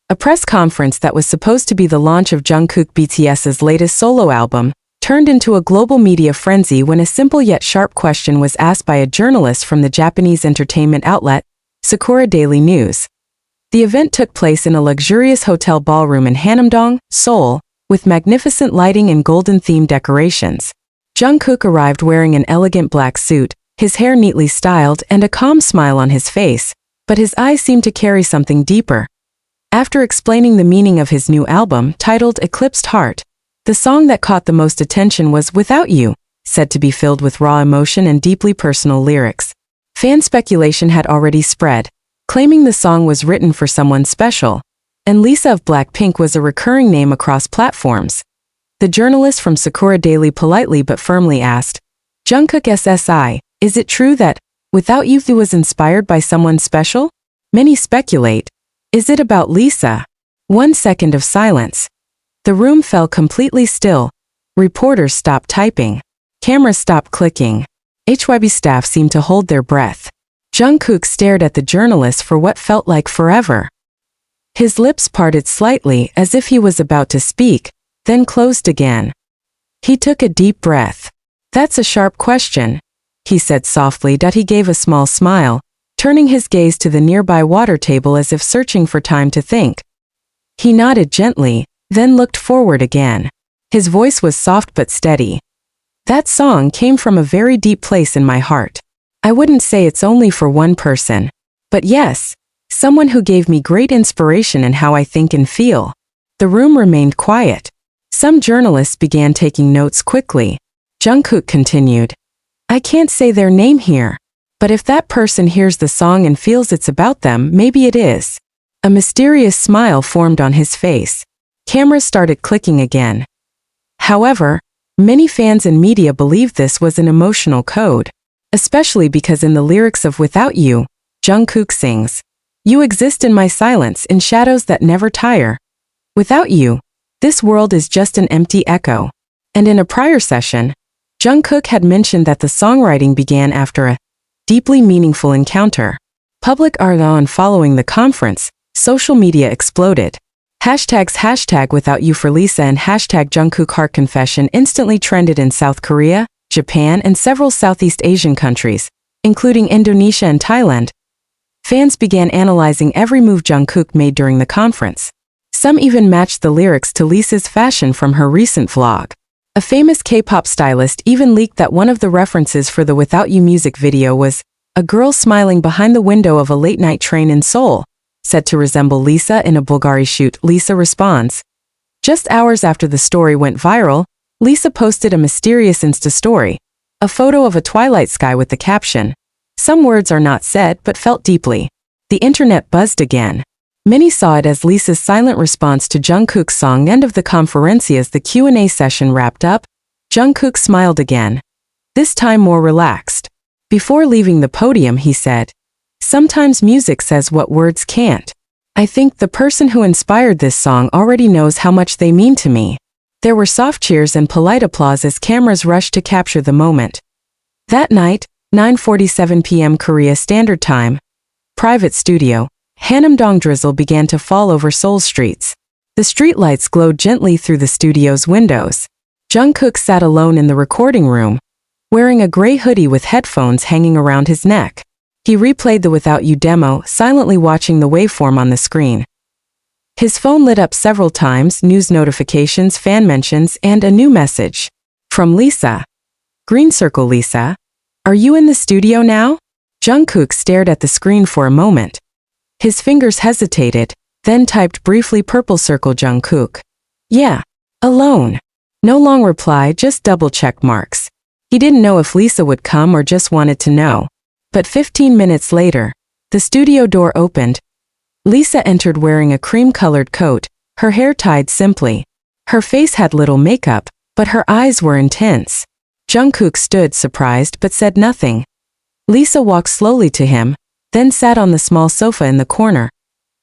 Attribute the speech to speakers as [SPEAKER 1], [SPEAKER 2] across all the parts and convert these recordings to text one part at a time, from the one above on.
[SPEAKER 1] A press conference that was supposed to be the launch of JUNGKOOK BTS's latest solo album turned into a global media frenzy when a simple yet sharp question was asked by a journalist from the Japanese entertainment outlet, Sakura Daily News. The event took place in a luxurious hotel ballroom in Hanamdong, Seoul, with magnificent lighting and golden-themed decorations. JUNGKOOK arrived wearing an elegant black suit, his hair neatly styled and a calm smile on his face, but his eyes seemed to carry something deeper. After explaining the meaning of his new album, titled Eclipsed Heart, the song that caught the most attention was Without You, said to be filled with raw emotion and deeply personal lyrics. Fan speculation had already spread, claiming the song was written for someone special, and Lisa of Blackpink was a recurring name across platforms. The journalist from Sakura Daily politely but firmly asked, "JUNGKOOK SSI, is it true that Without You was inspired by someone special? Many speculate. Is it about Lisa?" 1 second of silence. The room fell completely still. Reporters stopped typing. Cameras stopped clicking. HYB staff seemed to hold their breath. JUNGKOOK stared at the journalist for what felt like forever. His lips parted slightly as if he was about to speak, then closed again. He took a deep breath. "That's a sharp question," he said softly. He gave a small smile, turning his gaze to the nearby water table as if searching for time to think. He nodded gently, then looked forward again. His voice was soft but steady. "That song came from a very deep place in my heart. I wouldn't say it's only for one person. But yes, someone who gave me great inspiration in how I think and feel." The room remained quiet. Some journalists began taking notes quickly. JUNGKOOK continued, "I can't say their name here. But if that person hears the song and feels it's about them, maybe it is." A mysterious smile formed on his face. Cameras started clicking again. However, many fans and media believed this was an emotional code, especially because in the lyrics of Without You, JUNGKOOK sings, "You exist in my silence in shadows that never tire. Without you, this world is just an empty echo." And in a prior session, JUNGKOOK had mentioned that the songwriting began after a deeply meaningful encounter. Public ardor following the conference, social media exploded. Hashtags #Without You for Lisa and #JUNGKOOK Heart Confession instantly trended in South Korea, Japan, and several Southeast Asian countries, including Indonesia and Thailand. Fans began analyzing every move JUNGKOOK made during the conference. Some even matched the lyrics to Lisa's fashion from her recent vlog. A famous K-pop stylist even leaked that one of the references for the Without You music video was a girl smiling behind the window of a late-night train in Seoul, said to resemble Lisa in a Bulgari shoot. Lisa responds. Just hours after the story went viral, Lisa posted a mysterious Insta story, a photo of a twilight sky with the caption, "Some words are not said but felt deeply." The internet buzzed again. Many saw it as Lisa's silent response to JUNGKOOK's song End of the Confrontation. As the Q&A session wrapped up, JUNGKOOK smiled again, this time more relaxed. Before leaving the podium, he said, "Sometimes music says what words can't. I think the person who inspired this song already knows how much they mean to me." There were soft cheers and polite applause as cameras rushed to capture the moment. That night, 9:47 p.m. Korea Standard Time, private studio, Hanamdong drizzle began to fall over Seoul streets. The streetlights glowed gently through the studio's windows. JUNGKOOK sat alone in the recording room, wearing a gray hoodie with headphones hanging around his neck. He replayed the Without You demo, silently watching the waveform on the screen. His phone lit up several times, news notifications, fan mentions, and a new message. From Lisa. "Green circle Lisa. Are you in the studio now?" JUNGKOOK stared at the screen for a moment. His fingers hesitated, then typed briefly purple circle JUNGKOOK. "Yeah. Alone." No long reply, just double check marks. He didn't know if Lisa would come or just wanted to know. But 15 minutes later, the studio door opened. Lisa entered wearing a cream-colored coat, her hair tied simply. Her face had little makeup, but her eyes were intense. JUNGKOOK stood surprised but said nothing. Lisa walked slowly to him, then sat on the small sofa in the corner.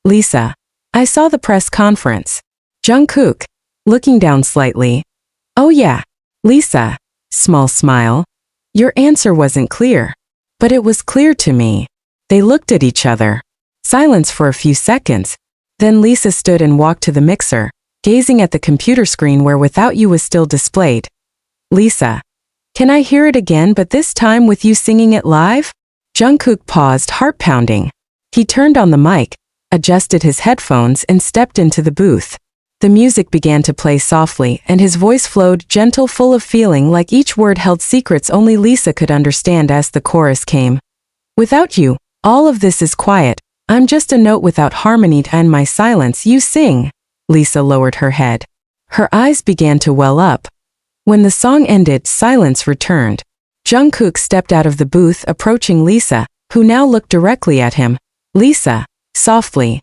[SPEAKER 1] "Lisa, I saw the press conference." JUNGKOOK, looking down slightly. "Oh yeah." Lisa, small smile. "Your answer wasn't clear. But it was clear to me." They looked at each other. Silence for a few seconds. Then Lisa stood and walked to the mixer, gazing at the computer screen where Without You was still displayed. Lisa. Can I hear it again, but this time with you singing it live? Jungkook paused, heart pounding. He turned on the mic, adjusted his headphones and stepped into the booth. The music began to play softly and his voice flowed gentle, full of feeling, like each word held secrets only Lisa could understand as the chorus came. Without you, all of this is quiet. I'm just a note without harmony, and my silence you sing. Lisa lowered her head. Her eyes began to well up. When the song ended, silence returned. Jungkook stepped out of the booth, approaching Lisa, who now looked directly at him. Lisa, softly.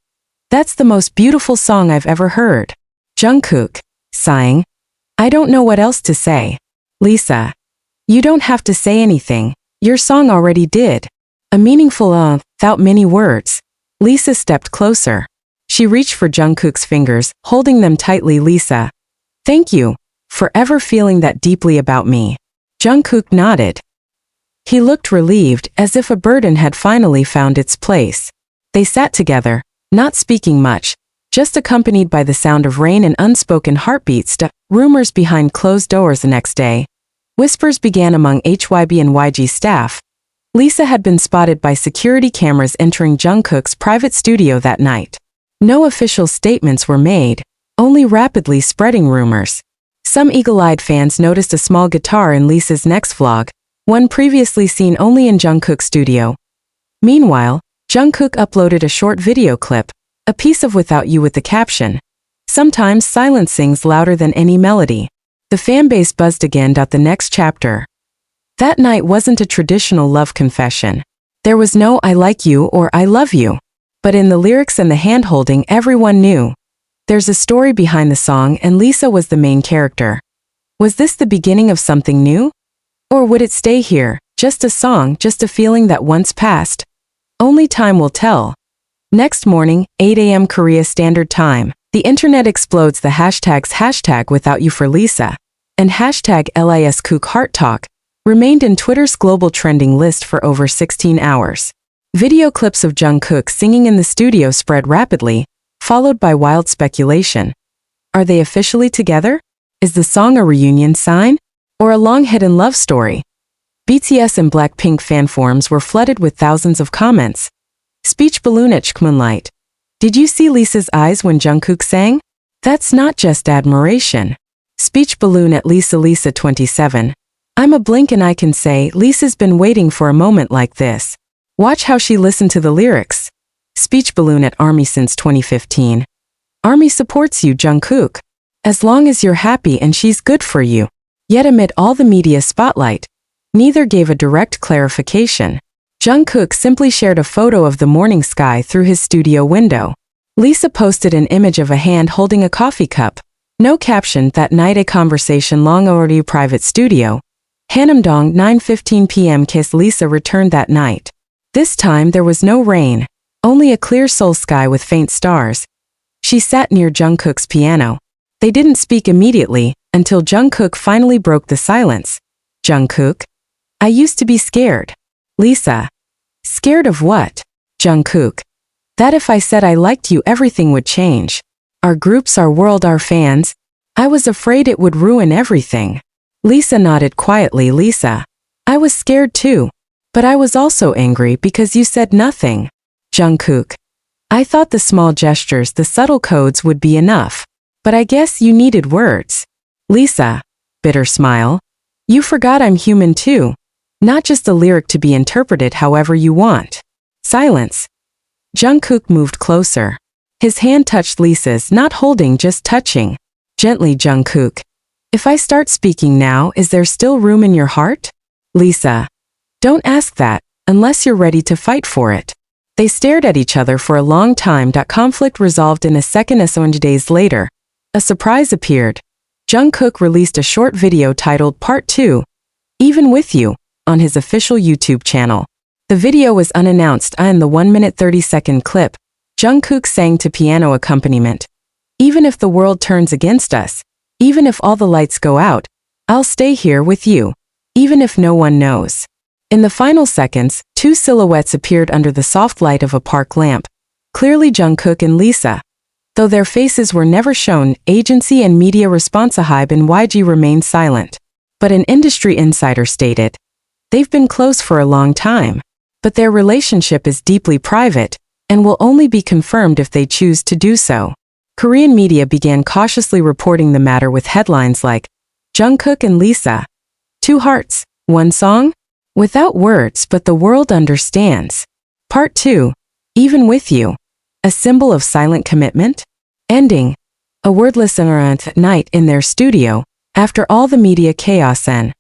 [SPEAKER 1] That's the most beautiful song I've ever heard. Jungkook, sighing. I don't know what else to say. Lisa. You don't have to say anything. Your song already did. A meaningful without many words. Lisa stepped closer. She reached for Jungkook's fingers, holding them tightly. Lisa. Thank you. For ever feeling that deeply about me. Jungkook nodded. He looked relieved, as if a burden had finally found its place. They sat together, not speaking much, just accompanied by the sound of rain and unspoken heartbeats. Rumors behind closed doors. The next day, whispers began among HYB and YG staff. Lisa had been spotted by security cameras entering Jungkook's private studio that night. No official statements were made, only rapidly spreading rumors. Some eagle-eyed fans noticed a small guitar in Lisa's next vlog, one previously seen only in Jungkook's studio. Meanwhile, Jungkook uploaded a short video clip, a piece of Without You with the caption, "Sometimes silence sings louder than any melody." The fanbase buzzed again. The next chapter. That night wasn't a traditional love confession. There was no "I like you" or "I love you." But in the lyrics and the hand-holding, everyone knew. There's a story behind the song, and Lisa was the main character. Was this the beginning of something new? Or would it stay here, just a song, just a feeling that once passed? Only time will tell. Next morning, 8 a.m. Korea Standard Time, the internet explodes. The hashtags #Without You for Lisa and #LISKOOK Heart Talk remained in Twitter's global trending list for over 16 hours. Video clips of Jungkook singing in the studio spread rapidly, followed by wild speculation. Are they officially together? Is the song a reunion sign? Or a long-hidden love story? BTS and Blackpink fan forums were flooded with thousands of comments. Speech balloon at Moonlight. Did you see Lisa's eyes when Jungkook sang? That's not just admiration. Speech balloon at Lisa 27. I'm a blink and I can say Lisa's been waiting for a moment like this. Watch how she listened to the lyrics. Speech balloon at Army since 2015. Army supports you, Jungkook. As long as you're happy and she's good for you. Yet amid all the media spotlight, neither gave a direct clarification. Jungkook simply shared a photo of the morning sky through his studio window. Lisa posted an image of a hand holding a coffee cup. No caption. That night, a conversation long already private studio. Hanamdong 9:15 p.m. Kiss. Lisa returned that night. This time there was no rain, only a clear Seoul sky with faint stars. She sat near Jungkook's piano. They didn't speak immediately, until Jungkook finally broke the silence. Jungkook? I used to be scared. Lisa. Scared of what? Jungkook. That if I said I liked you everything would change. Our groups, our world, our fans. I was afraid it would ruin everything. Lisa nodded quietly. Lisa. I was scared too. But I was also angry because you said nothing. Jungkook. I thought the small gestures, the subtle codes would be enough. But I guess you needed words. Lisa. Bitter smile. You forgot I'm human too. Not just a lyric to be interpreted however you want. Silence. Jungkook moved closer. His hand touched Lisa's, not holding, just touching. Gently. Jungkook. If I start speaking now, is there still room in your heart? Lisa. Don't ask that, unless you're ready to fight for it. They stared at each other for a long time. Conflict resolved in a second. As days later, a surprise appeared. Jungkook released a short video titled Part 2, Even With You, on his official YouTube channel. The video was unannounced. In the 1-minute 30-second clip, Jungkook sang to piano accompaniment. Even if the world turns against us, even if all the lights go out, I'll stay here with you, even if no one knows. In the final seconds, two silhouettes appeared under the soft light of a park lamp. Clearly Jungkook and Lisa. Though their faces were never shown, agency and media responsive in YG remained silent. But an industry insider stated, "They've been close for a long time. But their relationship is deeply private and will only be confirmed if they choose to do so." Korean media began cautiously reporting the matter with headlines like, "Jungkook and Lisa. 2 hearts, 1 song? Without words but the world understands. Part 2. Even with you. A symbol of silent commitment?" Ending. A wordless night in their studio, after all the media chaos and